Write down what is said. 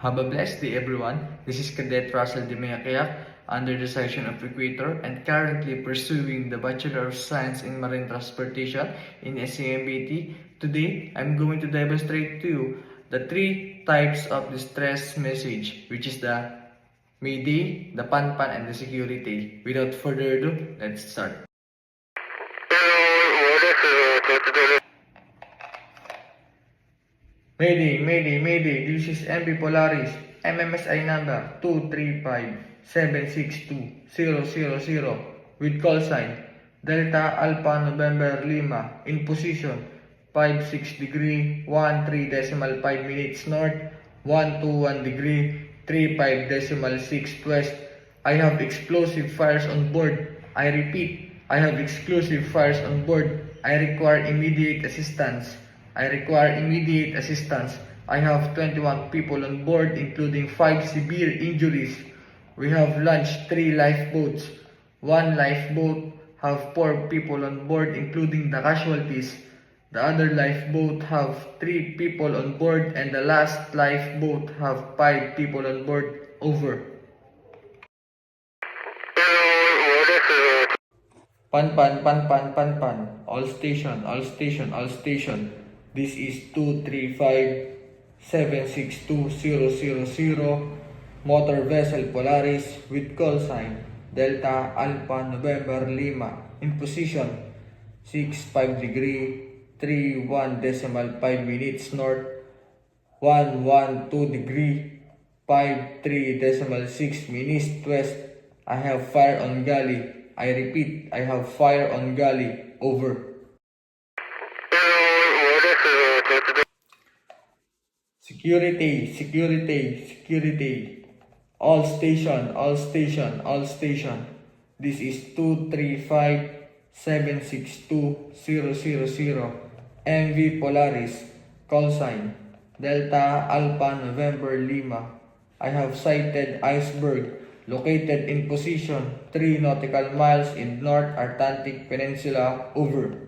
Have a blessed day, everyone. This is Cadet Russell Dimeakiak under the section of Equator and currently pursuing the Bachelor of Science in Marine Transportation in SCMBT. Today, I'm going to demonstrate to you the three types of distress message, which is the Mayday, the Panpan, and the Security. Without further ado, let's start. Mayday, Mayday, Mayday, this is MV Polaris, MMSI number 235-762-000 with call sign Delta Alpha November Lima in position 56 degree 13.5 minutes north 121 degree 35.6 west. I have explosive fires on board. I repeat, I have explosive fires on board. I require immediate assistance. I require immediate assistance. I have 21 people on board, including 5 severe injuries. We have launched 3 lifeboats. One lifeboat have 4 people on board, including the casualties. The other lifeboat have 3 people on board, and the last lifeboat have 5 people on board. Over. Pan pan pan pan pan pan. All station, all station, all station. This is 235-762-000 motor vessel Polaris with call sign Delta Alpha November Lima in position 65 degree 31.5 minutes north 112 degree 53.6 minutes west. I have fire on galley. I repeat, I have fire on galley. Over. Security, security, security. All station, all station, all station. This is 235-762-000 MV Polaris. Call sign Delta Alpha November Lima. I have sighted iceberg located in position 3 nautical miles in North Atlantic Peninsula. Over.